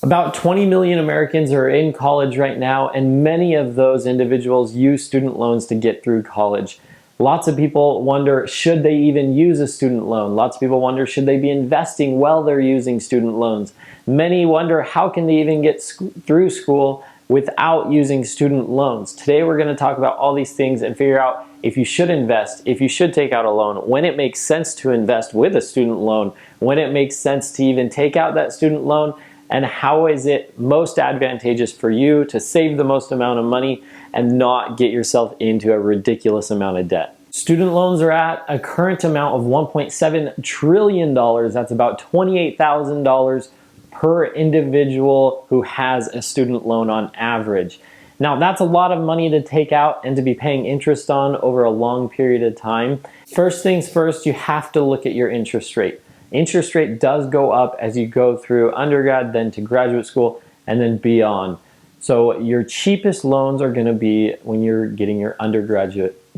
About 20 million Americans are in college right now, and many of those individuals use student loans to get through college. Lots of people wonder, should they even use a student loan? Lots of people wonder, should they be investing while they're using student loans? Many wonder, how can they even get through school without using student loans? Today we're going to talk about all these things and figure out if you should invest, if you should take out a loan, when it makes sense to invest with a student loan, when it makes sense to even take out that student loan, and how is it most advantageous for you to save the most amount of money and not get yourself into a ridiculous amount of debt. Student loans are at a current amount of $1.7 trillion. That's about $28,000 per individual who has a student loan on average. Now, that's a lot of money to take out and to be paying interest on over a long period of time. First things first, you have to look at your interest rate. Interest rate does go up as you go through undergrad, then to graduate school, and then beyond. So your cheapest loans are going to be when you're getting your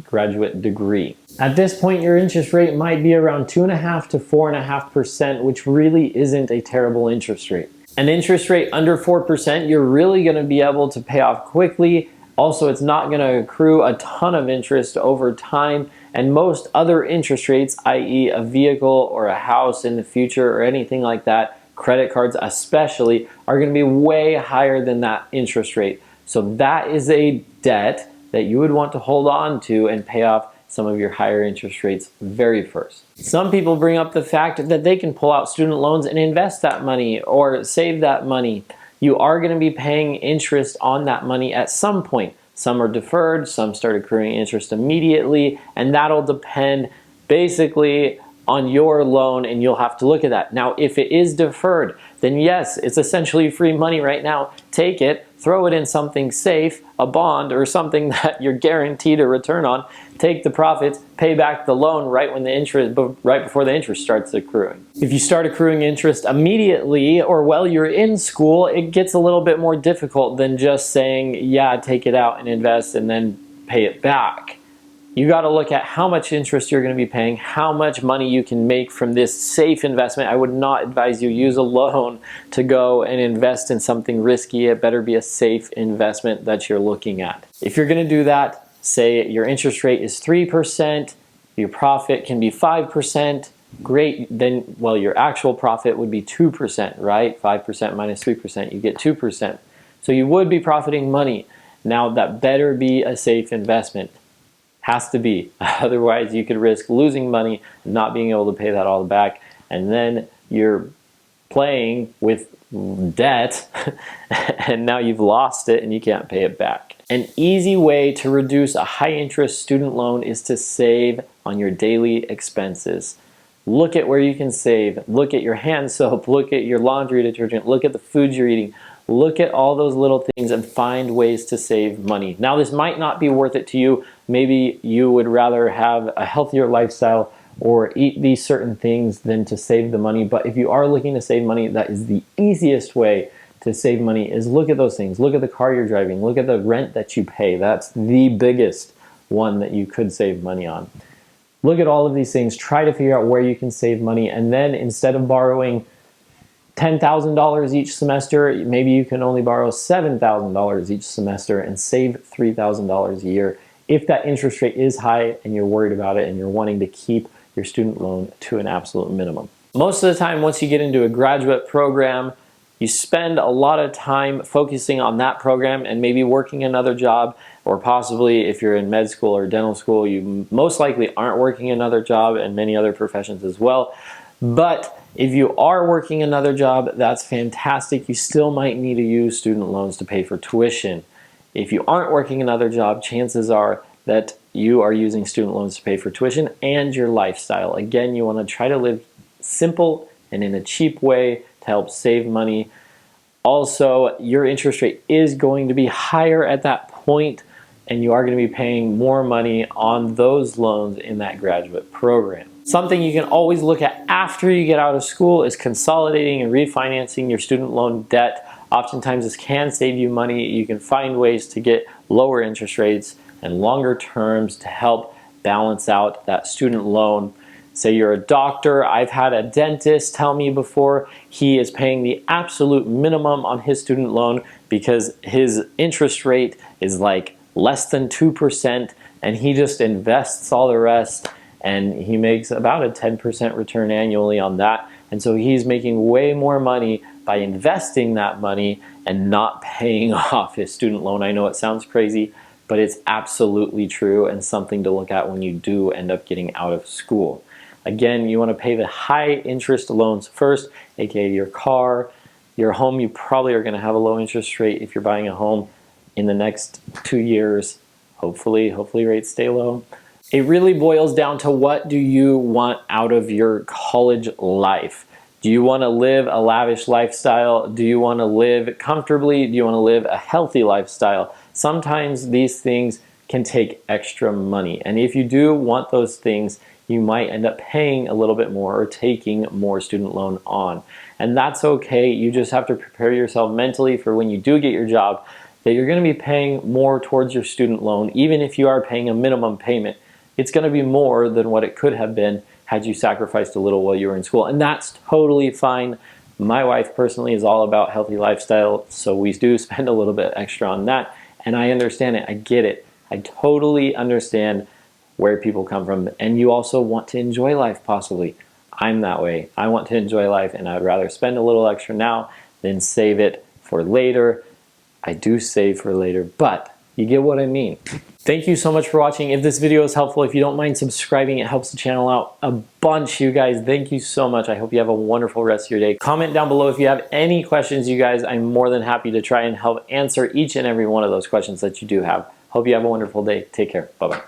graduate degree. At this point, your interest rate might be around 2.5% to 4.5%, which really isn't a terrible interest rate. An interest rate under 4%, you're really going to be able to pay off quickly. Also, it's not going to accrue a ton of interest over time, and most other interest rates, i.e. a vehicle or a house in the future or anything like that, credit cards especially, are going to be way higher than that interest rate. So that is a debt that you would want to hold on to and pay off some of your higher interest rates very first. Some people bring up the fact that they can pull out student loans and invest that money or save that money. You are going to be paying interest on that money at some point. Some are deferred, some start accruing interest immediately, and that'll depend basically on your loan, and you'll have to look at that. Now, if it is deferred, then yes, it's essentially free money right now. Take it, throw it in something safe, a bond or something that you're guaranteed a return on. Take the profits, pay back the loan right before the interest starts accruing. If you start accruing interest immediately or while you're in school, it gets a little bit more difficult than just saying, yeah, take it out and invest and then pay it back. You got to look at how much interest you're going to be paying, how much money you can make from this safe investment. I would not advise you use a loan to go and invest in something risky. It better be a safe investment that you're looking at. If you're going to do that, say your interest rate is 3%, your profit can be 5%, great, then, well, your actual profit would be 2%, right? 5% minus 3%, you get 2%. So you would be profiting money. Now, that better be a safe investment. Has to be. Otherwise, you could risk losing money, not being able to pay that all back, and then you're playing with debt, and now you've lost it and you can't pay it back. An easy way to reduce a high-interest student loan is to save on your daily expenses. Look at where you can save. Look at your hand soap. Look at your laundry detergent. Look at the foods you're eating. Look at all those little things and find ways to save money. Now, this might not be worth it to you. Maybe you would rather have a healthier lifestyle or eat these certain things than to save the money. But if you are looking to save money, that is the easiest way to save money, is look at those things. Look at the car you're driving. Look at the rent that you pay. That's the biggest one that you could save money on. Look at all of these things. Try to figure out where you can save money. And then instead of borrowing $10,000 each semester, maybe you can only borrow $7,000 each semester and save $3,000 a year if that interest rate is high and you're worried about it and you're wanting to keep your student loan to an absolute minimum. Most of the time, once you get into a graduate program, you spend a lot of time focusing on that program and maybe working another job, or possibly if you're in med school or dental school, you most likely aren't working another job, and many other professions as well. But if you are working another job, that's fantastic. You still might need to use student loans to pay for tuition. If you aren't working another job, chances are that you are using student loans to pay for tuition and your lifestyle. Again, you want to try to live simple and in a cheap way to help save money. Also, your interest rate is going to be higher at that point, and you are going to be paying more money on those loans in that graduate program. Something you can always look at after you get out of school is consolidating and refinancing your student loan debt. Oftentimes this can save you money. You can find ways to get lower interest rates and longer terms to help balance out that student loan. Say you're a doctor. I've had a dentist tell me before he is paying the absolute minimum on his student loan because his interest rate is like less than 2%, and he just invests all the rest, and he makes about a 10% return annually on that. And so he's making way more money by investing that money and not paying off his student loan. I know it sounds crazy, but it's absolutely true and something to look at when you do end up getting out of school. Again, you want to pay the high interest loans first, aka your car, your home. You probably are going to have a low interest rate if you're buying a home in the next 2 years. Hopefully rates stay low. It really boils down to, what do you want out of your college life? Do you want to live a lavish lifestyle? Do you want to live comfortably? Do you want to live a healthy lifestyle? Sometimes these things can take extra money. And if you do want those things, you might end up paying a little bit more or taking more student loan on. And that's okay. You just have to prepare yourself mentally for when you do get your job that you're going to be paying more towards your student loan. Even if you are paying a minimum payment, it's going to be more than what it could have been had you sacrificed a little while you were in school. And that's totally fine. My wife personally is all about healthy lifestyle, so we do spend a little bit extra on that. And I understand it. I get it. I totally understand where people come from. And you also want to enjoy life, possibly. I'm that way. I want to enjoy life, and I'd rather spend a little extra now than save it for later. I do save for later, but you get what I mean. Thank you so much for watching. If this video is helpful, if you don't mind subscribing, it helps the channel out a bunch, you guys. Thank you so much. I hope you have a wonderful rest of your day. Comment down below if you have any questions, you guys. I'm more than happy to try and help answer each and every one of those questions that you do have. Hope you have a wonderful day. Take care. Bye-bye.